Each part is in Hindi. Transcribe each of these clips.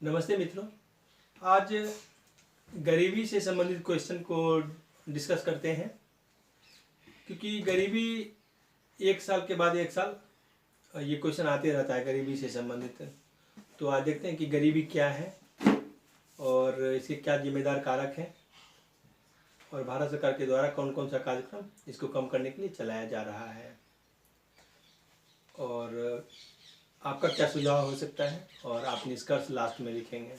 नमस्ते मित्रों। आज गरीबी से संबंधित क्वेश्चन को डिस्कस करते हैं, क्योंकि गरीबी एक साल के बाद एक साल ये क्वेश्चन आते रहता है गरीबी से संबंधित। तो आज देखते हैं कि गरीबी क्या है और इसके क्या जिम्मेदार कारक हैं और भारत सरकार के द्वारा कौन कौन सा कार्यक्रम इसको कम करने के लिए चलाया जा रहा है और आपका क्या सुझाव हो सकता है और आप निष्कर्ष लास्ट में लिखेंगे।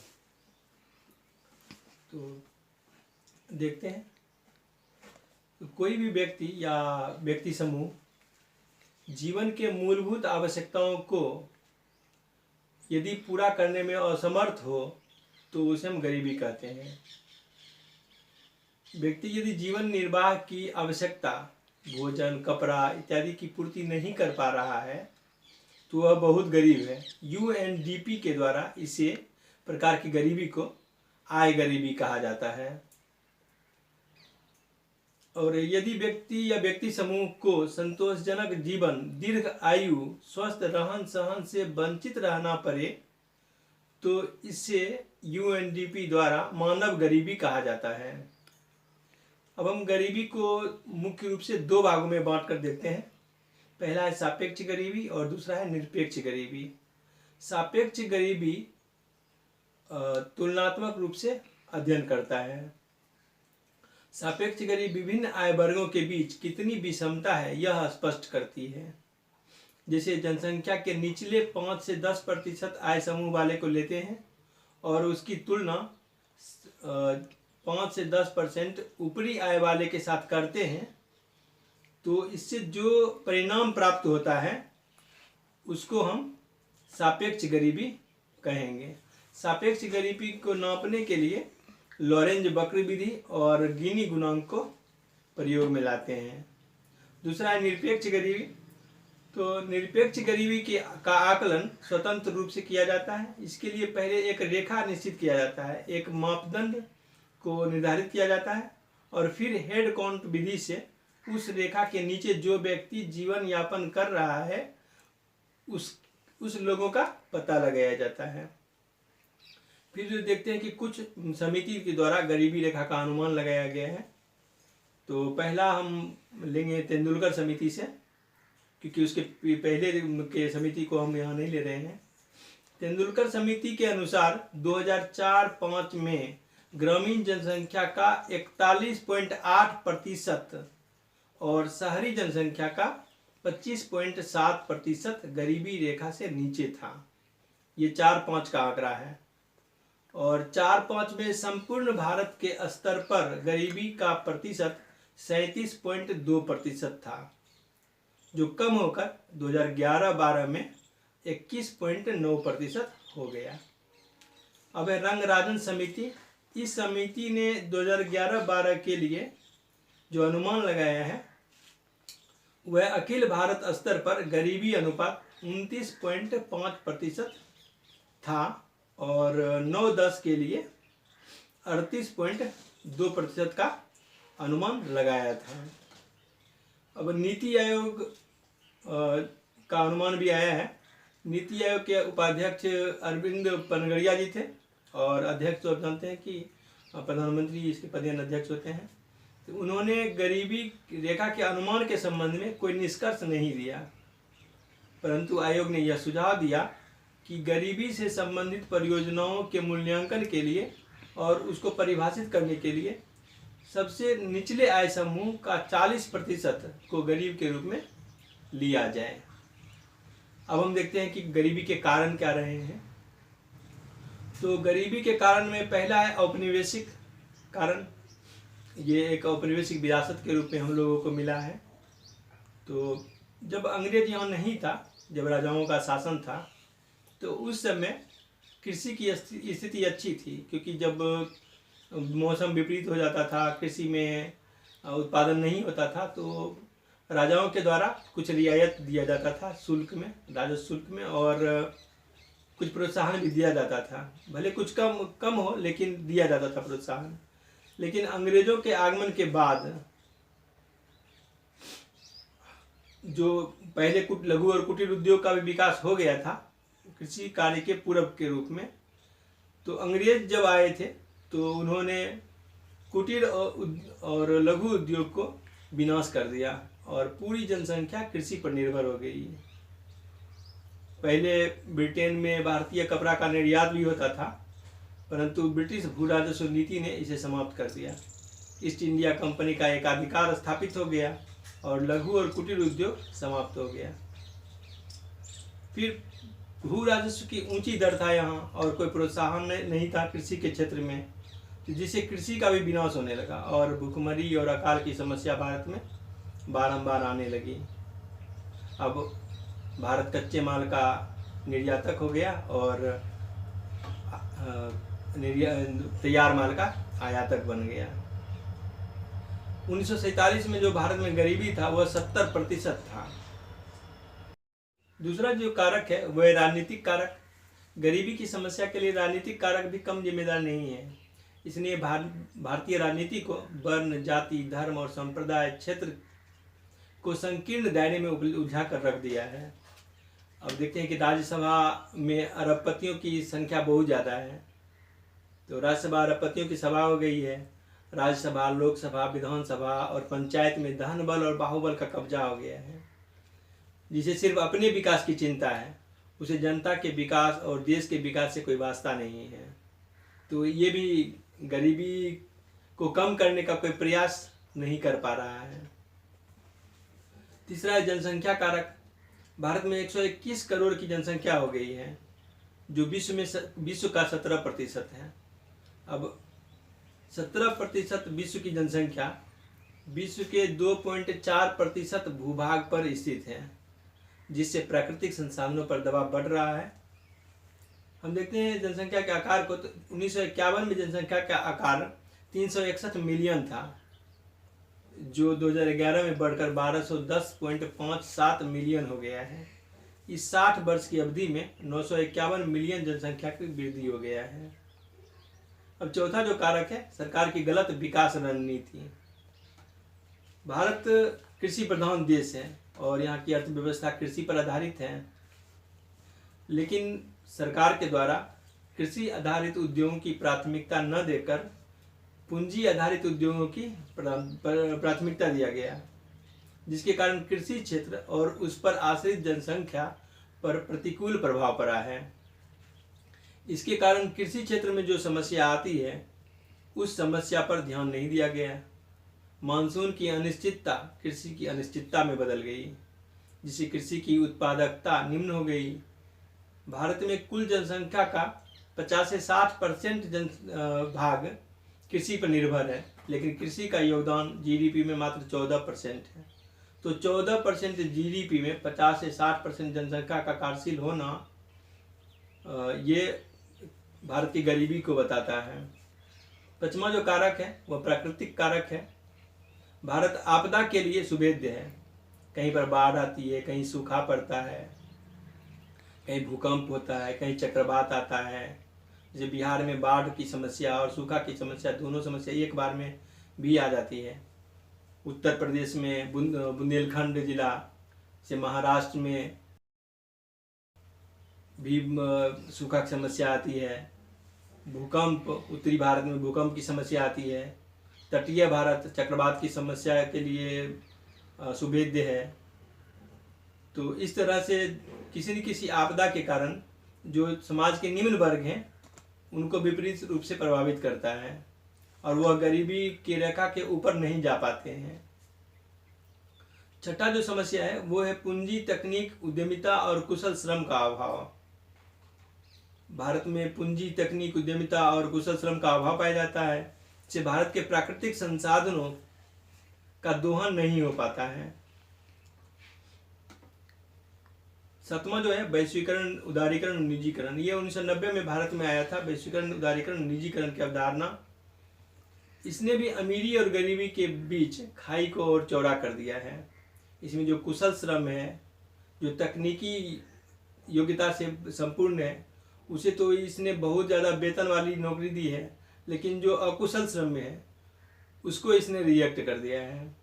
तो देखते हैं, तो कोई भी व्यक्ति या व्यक्ति समूह जीवन के मूलभूत आवश्यकताओं को यदि पूरा करने में असमर्थ हो तो उसे हम गरीबी कहते हैं। व्यक्ति यदि जीवन निर्वाह की आवश्यकता भोजन कपड़ा इत्यादि की पूर्ति नहीं कर पा रहा है तो वह बहुत गरीब है। यूएनडीपी के द्वारा इसे प्रकार की गरीबी को आय गरीबी कहा जाता है। और यदि व्यक्ति या व्यक्ति समूह को संतोषजनक जीवन दीर्घ आयु स्वस्थ रहन सहन से वंचित रहना पड़े तो इसे यूएनडीपी द्वारा मानव गरीबी कहा जाता है। अब हम गरीबी को मुख्य रूप से दो भागों में बांट कर देखते हैं। पहला है सापेक्ष गरीबी और दूसरा है निरपेक्ष गरीबी। सापेक्ष गरीबी तुलनात्मक रूप से अध्ययन करता है। सापेक्ष गरीबी विभिन्न आय वर्गों के बीच कितनी विषमता है यह स्पष्ट करती है। जैसे जनसंख्या के निचले 5 से 10% आय समूह वाले को लेते हैं और उसकी तुलना 5 से 10% ऊपरी आय वाले के साथ करते हैं तो इससे जो परिणाम प्राप्त होता है उसको हम सापेक्ष गरीबी कहेंगे। सापेक्ष गरीबी को नापने के लिए लॉरेंज वक्र विधि और गिनी गुणांक को प्रयोग में लाते हैं। दूसरा है निरपेक्ष गरीबी। तो निरपेक्ष गरीबी का आकलन स्वतंत्र रूप से किया जाता है। इसके लिए पहले एक रेखा निश्चित किया जाता है, एक मापदंड को निर्धारित किया जाता है और फिर हेड काउंट विधि से उस रेखा के नीचे जो व्यक्ति जीवन यापन कर रहा है उस लोगों का पता लगाया जाता है। फिर जो देखते हैं कि कुछ समिति के द्वारा गरीबी रेखा का अनुमान लगाया गया है। तो पहला हम लेंगे तेंदुलकर समिति से, क्योंकि उसके पहले के समिति को हम यहाँ नहीं ले रहे हैं। तेंदुलकर समिति के अनुसार 2004-05 में ग्रामीण जनसंख्या का 41.8% और शहरी जनसंख्या का 25.7% गरीबी रेखा से नीचे था। ये 4-5 का आंकड़ा है। और 4-5 में संपूर्ण भारत के स्तर पर गरीबी का प्रतिशत 37.2% था, जो कम होकर 2011-12 में 21.9% हो गया। अब है रंगराजन समिति। इस समिति ने 2011-12 के लिए जो अनुमान लगाया है वह अखिल भारत स्तर पर गरीबी अनुपात 29.5% था और 9-10 के लिए 38.2% का अनुमान लगाया था। अब नीति आयोग का अनुमान भी आया है। नीति आयोग के उपाध्यक्ष अरविंद पनगड़िया जी थे और अध्यक्ष तो आप जानते हैं कि प्रधानमंत्री इसके पदेन अध्यक्ष होते हैं। तो उन्होंने गरीबी रेखा के अनुमान के संबंध में कोई निष्कर्ष नहीं दिया, परंतु आयोग ने यह सुझाव दिया कि गरीबी से संबंधित परियोजनाओं के मूल्यांकन के लिए और उसको परिभाषित करने के लिए सबसे निचले आय समूह का 40% को गरीब के रूप में लिया जाए। अब हम देखते हैं कि गरीबी के कारण क्या रहे हैं। तो गरीबी के कारण में पहला है औपनिवेशिक कारण। ये एक औपनिवेशिक विरासत के रूप में हम लोगों को मिला है। तो जब अंग्रेज यहाँ नहीं था, जब राजाओं का शासन था, तो उस समय कृषि की स्थिति अच्छी थी, क्योंकि जब मौसम विपरीत हो जाता था, कृषि में उत्पादन नहीं होता था, तो राजाओं के द्वारा कुछ रियायत दिया जाता था शुल्क में, राजस्व शुल्क में, और कुछ प्रोत्साहन भी दिया जाता था। भले कुछ कम हो लेकिन दिया जाता था प्रोत्साहन। लेकिन अंग्रेजों के आगमन के बाद जो पहले लघु और कुटीर उद्योग का भी विकास हो गया था कृषि कार्य के पूरक के रूप में, तो अंग्रेज जब आए थे तो उन्होंने कुटीर और लघु उद्योग को विनाश कर दिया और पूरी जनसंख्या कृषि पर निर्भर हो गई। पहले ब्रिटेन में भारतीय कपड़ा का निर्यात भी होता था, परंतु ब्रिटिश भू राजस्व नीति ने इसे समाप्त कर दिया। ईस्ट इंडिया कंपनी का एकाधिकार स्थापित हो गया और लघु और कुटीर उद्योग समाप्त हो गया। फिर भू राजस्व की ऊंची दर था यहाँ और कोई प्रोत्साहन नहीं था कृषि के क्षेत्र में, जिससे कृषि का भी विनाश होने लगा और भूखमरी और अकाल की समस्या भारत में बारंबार आने लगी। अब भारत कच्चे माल का निर्यातक हो गया और तैयार माल का आयातक बन गया। 1947 में जो भारत में गरीबी था वह 70% था। दूसरा जो कारक है वह राजनीतिक कारक। गरीबी की समस्या के लिए राजनीतिक कारक भी कम जिम्मेदार नहीं है। इसलिए भारतीय राजनीति को वर्ण, जाति, धर्म और संप्रदाय क्षेत्र को संकीर्ण दायरे में उलझा कर रख दिया है। अब देखते हैं कि राज्यसभा में अरबपतियों की संख्या बहुत ज़्यादा है, तो राज्यसभा अरबपतियों की सभा हो गई है। राज्यसभा, लोकसभा, विधानसभा और पंचायत में धन बल और बाहुबल का कब्जा हो गया है। जिसे सिर्फ अपने विकास की चिंता है, उसे जनता के विकास और देश के विकास से कोई वास्ता नहीं है। तो ये भी गरीबी को कम करने का कोई प्रयास नहीं कर पा रहा है। तीसरा है जनसंख्या कारक। भारत में 121 करोड़ की जनसंख्या हो गई है, जो विश्व का 17% है। अब 17% विश्व की जनसंख्या विश्व के 2.4% भूभाग पर स्थित है, जिससे प्राकृतिक संसाधनों पर दबाव बढ़ रहा है। हम देखते हैं जनसंख्या के आकार को, तो 1951 में जनसंख्या का आकार 361 मिलियन था, जो 2011 में बढ़कर 1210.57 मिलियन हो गया है। इस 60 वर्ष की अवधि में 951 मिलियन जनसंख्या की वृद्धि हो गया है। अब चौथा जो कारक है, सरकार की गलत विकास रणनीति। भारत कृषि प्रधान देश है और यहाँ की अर्थव्यवस्था कृषि पर आधारित है, लेकिन सरकार के द्वारा कृषि आधारित उद्योगों की प्राथमिकता न देकर पूंजी आधारित उद्योगों की प्राथमिकता दिया गया, जिसके कारण कृषि क्षेत्र और उस पर आश्रित जनसंख्या पर प्रतिकूल प्रभाव पड़ा है। इसके कारण कृषि क्षेत्र में जो समस्या आती है, उस समस्या पर ध्यान नहीं दिया गया। मानसून की अनिश्चितता कृषि की अनिश्चितता में बदल गई, जिससे कृषि की उत्पादकता निम्न हो गई। भारत में कुल जनसंख्या का 50 से 60% भाग कृषि पर निर्भर है, लेकिन कृषि का योगदान जीडीपी में मात्र 14% है। तो 14% जीडीपी में 50 से 60% जनसंख्या का कार्यशील होना, ये भारत की गरीबी को बताता है। पांचवा जो कारक है वह प्राकृतिक कारक है। भारत आपदा के लिए सुभेद्य है। कहीं पर बाढ़ आती है, कहीं सूखा पड़ता है, कहीं भूकंप होता है, कहीं चक्रवात आता है। जैसे बिहार में बाढ़ की समस्या और सूखा की समस्या, दोनों समस्या एक बार में भी आ जाती है। उत्तर प्रदेश में बुंदेलखंड जिला से, महाराष्ट्र में भी सूखा की समस्या आती है। भूकंप, उत्तरी भारत में भूकंप की समस्या आती है। तटीय भारत चक्रवात की समस्या के लिए सुभेद्य है। तो इस तरह से किसी न किसी आपदा के कारण जो समाज के निम्न वर्ग हैं, उनको विपरीत रूप से प्रभावित करता है और वह गरीबी की रेखा के ऊपर नहीं जा पाते हैं। छठा जो समस्या है वो है पूंजी, तकनीक, उद्यमिता और कुशल श्रम का अभाव। भारत में पूंजी, तकनीक, उद्यमिता और कुशल श्रम का अभाव पाया जाता है, जिससे भारत के प्राकृतिक संसाधनों का दोहन नहीं हो पाता है। सातवां जो है वैश्वीकरण, उदारीकरण, निजीकरण। ये 1990 में भारत में आया था, वैश्वीकरण, उदारीकरण, निजीकरण की अवधारणा। इसने भी अमीरी और गरीबी के बीच खाई को और चौड़ा कर दिया है। इसमें जो कुशल श्रम है, जो तकनीकी योग्यता से संपूर्ण है, उसे तो इसने बहुत ज़्यादा वेतन वाली नौकरी दी है, लेकिन जो अकुशल श्रम में है उसको इसने रिजेक्ट कर दिया है।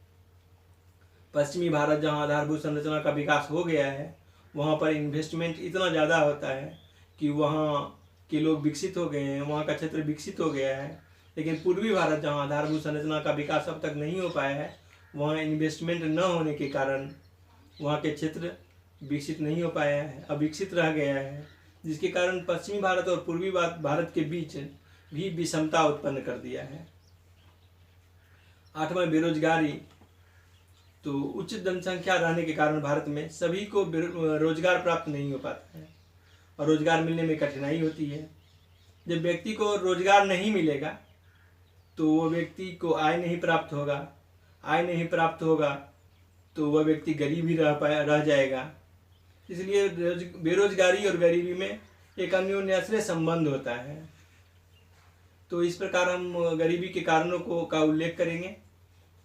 पश्चिमी भारत जहाँ आधारभूत संरचना का विकास हो गया है, वहाँ पर इन्वेस्टमेंट इतना ज़्यादा होता है कि वहाँ के लोग विकसित हो गए हैं, वहाँ का क्षेत्र विकसित हो गया है। लेकिन पूर्वी भारत जहाँ आधारभूत संरचना का विकास अब तक नहीं हो पाया है, वहाँ इन्वेस्टमेंट न होने के कारण वहाँ के क्षेत्र विकसित नहीं हो पाया है, अविकसित रह गया है, जिसके कारण पश्चिमी भारत और पूर्वी भारत के बीच भी विषमता उत्पन्न कर दिया है। 8वां बेरोजगारी। तो उच्च जनसंख्या रहने के कारण भारत में सभी को रोजगार प्राप्त नहीं हो पाता है और रोजगार मिलने में कठिनाई होती है। जब व्यक्ति को रोजगार नहीं मिलेगा तो वो व्यक्ति को आय नहीं प्राप्त होगा, आय नहीं प्राप्त होगा तो वह व्यक्ति गरीब ही रह जाएगा। इसलिए बेरोजगारी और गरीबी में एक अन्योन्याश्रय संबंध होता है। तो इस प्रकार हम गरीबी के कारणों का उल्लेख करेंगे।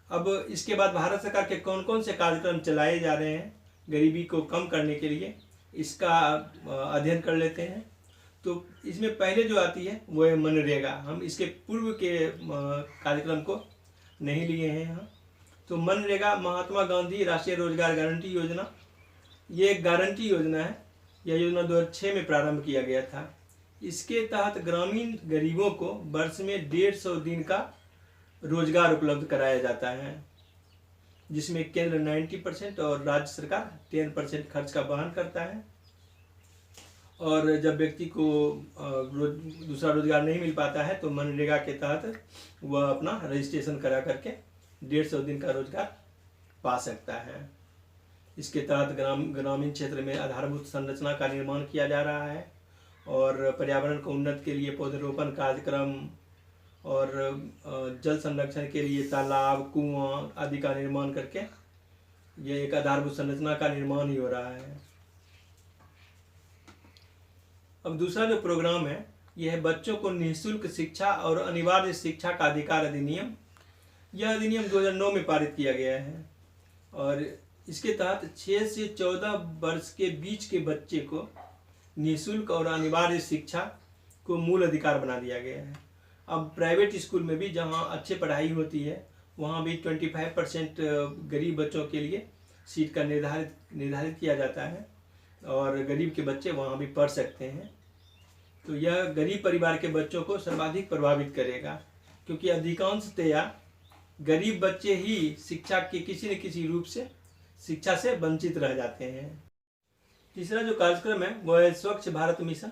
अब इसके बाद भारत सरकार के कौन कौन से कार्यक्रम चलाए जा रहे हैं गरीबी को कम करने के लिए, इसका अध्ययन कर लेते हैं। तो इसमें पहले जो आती है वो है मनरेगा। हम इसके पूर्व के कार्यक्रम को नहीं लिए हैं यहाँ। तो मनरेगा महात्मा गांधी राष्ट्रीय रोजगार गारंटी योजना, ये एक गारंटी योजना है। यह योजना 2006 में प्रारंभ किया गया था। इसके तहत ग्रामीण गरीबों को वर्ष में 150 दिन का रोजगार उपलब्ध कराया जाता है, जिसमें केंद्र 90% और राज्य सरकार 10% खर्च का वहन करता है। और जब व्यक्ति को दूसरा रोजगार नहीं मिल पाता है तो मनरेगा के तहत वह अपना रजिस्ट्रेशन करा करके 150 दिन का रोजगार पा सकता है। इसके तहत ग्रामीण क्षेत्र में आधारभूत संरचना का निर्माण किया जा रहा है और पर्यावरण को उन्नत के लिए पौधरोपण कार्यक्रम और जल संरक्षण के लिए तालाब, कुआं आदि का निर्माण करके ये एक आधारभूत संरचना का निर्माण ही हो रहा है। अब दूसरा जो प्रोग्राम है यह है बच्चों को निःशुल्क शिक्षा और अनिवार्य शिक्षा का अधिकार अधिनियम। यह अधिनियम 2009 में पारित किया गया है और इसके तहत 6 से 14 वर्ष के बीच के बच्चे को निःशुल्क और अनिवार्य शिक्षा को मूल अधिकार बना दिया गया है। अब प्राइवेट स्कूल में भी जहाँ अच्छी पढ़ाई होती है वहाँ भी 25% गरीब बच्चों के लिए सीट का निर्धारित किया जाता है और गरीब के बच्चे वहाँ भी पढ़ सकते हैं। तो यह गरीब परिवार के बच्चों को सर्वाधिक प्रभावित करेगा, क्योंकि अधिकांशतया गरीब बच्चे ही शिक्षा के किसी न किसी रूप से शिक्षा से वंचित रह जाते हैं। तीसरा जो कार्यक्रम है वह है स्वच्छ भारत मिशन।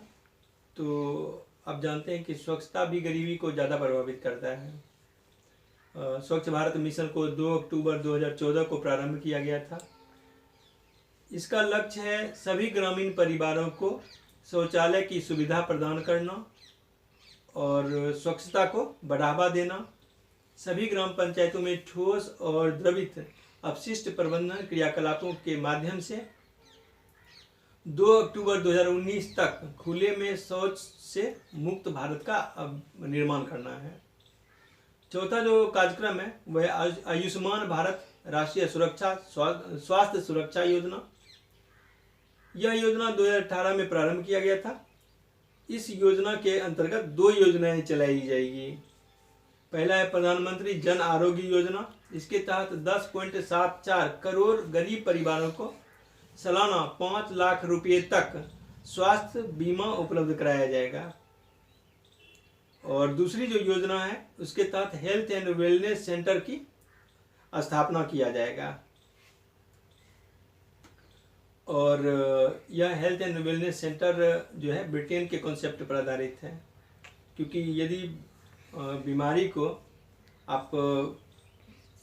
तो आप जानते हैं कि स्वच्छता भी गरीबी को ज़्यादा प्रभावित करता है। स्वच्छ भारत मिशन को 2 अक्टूबर 2014 को प्रारंभ किया गया था। इसका लक्ष्य है सभी ग्रामीण परिवारों को शौचालय की सुविधा प्रदान करना और स्वच्छता को बढ़ावा देना। सभी ग्राम पंचायतों में ठोस और द्रवित अपशिष्ट प्रबंधन क्रियाकलापों के माध्यम से 2 अक्टूबर 2019 तक खुले में शौच से मुक्त भारत का निर्माण करना है। चौथा जो कार्यक्रम है वह आयुष्मान भारत राष्ट्रीय स्वास्थ्य सुरक्षा योजना। यह योजना 2018 में प्रारंभ किया गया था। इस योजना के अंतर्गत 2 योजनाएं चलाई जाएगी। पहला है प्रधानमंत्री जन आरोग्य योजना। इसके तहत 10.74 करोड़ गरीब परिवारों को सालाना 5 लाख रुपए तक स्वास्थ्य बीमा उपलब्ध कराया जाएगा। और दूसरी जो योजना है उसके तहत हेल्थ एंड वेलनेस सेंटर की स्थापना किया जाएगा। और यह हेल्थ एंड वेलनेस सेंटर जो है ब्रिटेन के कॉन्सेप्ट पर आधारित है, क्योंकि यदि बीमारी को आप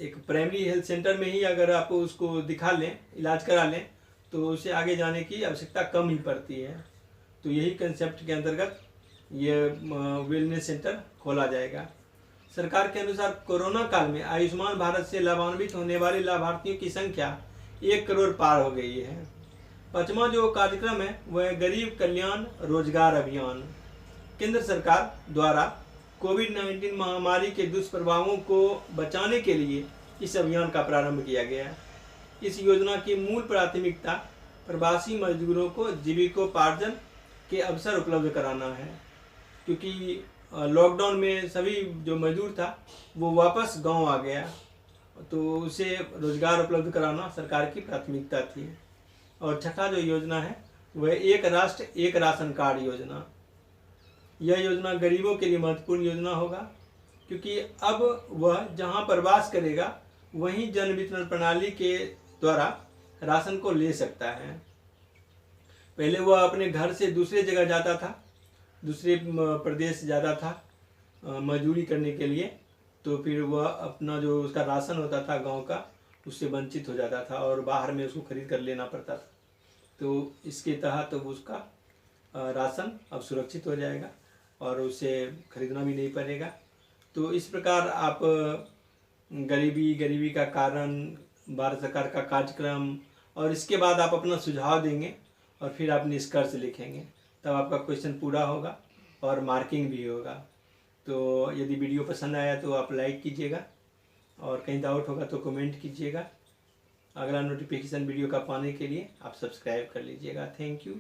एक प्राइमरी हेल्थ सेंटर में ही अगर आप उसको दिखा लें, इलाज करा लें, तो उसे आगे जाने की आवश्यकता कम ही पड़ती है। तो यही कंसेप्ट के अंतर्गत ये वेलनेस सेंटर खोला जाएगा। सरकार के अनुसार कोरोना काल में आयुष्मान भारत से लाभान्वित होने वाले लाभार्थियों की संख्या 1 करोड़ पार हो गई है। 5वां जो कार्यक्रम है वह गरीब कल्याण रोजगार अभियान। केंद्र सरकार द्वारा कोविड-19 महामारी के दुष्प्रभावों को बचाने के लिए इस अभियान का प्रारंभ किया गया। इस योजना की मूल प्राथमिकता प्रवासी मजदूरों को जीविकोपार्जन के अवसर उपलब्ध कराना है, क्योंकि लॉकडाउन में सभी जो मजदूर था वो वापस गांव आ गया, तो उसे रोजगार उपलब्ध कराना सरकार की प्राथमिकता थी। और छठा जो योजना है वह एक राष्ट्र एक राशन कार्ड योजना। यह योजना गरीबों के लिए महत्वपूर्ण योजना होगा, क्योंकि अब वह जहां प्रवास करेगा वहीं जन वितरण प्रणाली के द्वारा राशन को ले सकता है। पहले वह अपने घर से दूसरे जगह जाता था, दूसरे प्रदेश जाता था मजदूरी करने के लिए, तो फिर वह अपना जो उसका राशन होता था गांव का, उससे वंचित हो जाता था और बाहर में उसको खरीद कर लेना पड़ता था। तो इसके तहत उसका राशन अब सुरक्षित हो जाएगा और उसे खरीदना भी नहीं पड़ेगा। तो इस प्रकार आप गरीबी का कारण, भारत सरकार का कार्यक्रम, और इसके बाद आप अपना सुझाव देंगे और फिर आप निष्कर्ष लिखेंगे, तब आपका क्वेश्चन पूरा होगा और मार्किंग भी होगा। तो यदि वीडियो पसंद आया तो आप लाइक कीजिएगा और कहीं डाउट होगा तो कमेंट कीजिएगा। अगला नोटिफिकेशन वीडियो का पाने के लिए आप सब्सक्राइब कर लीजिएगा। Thank you.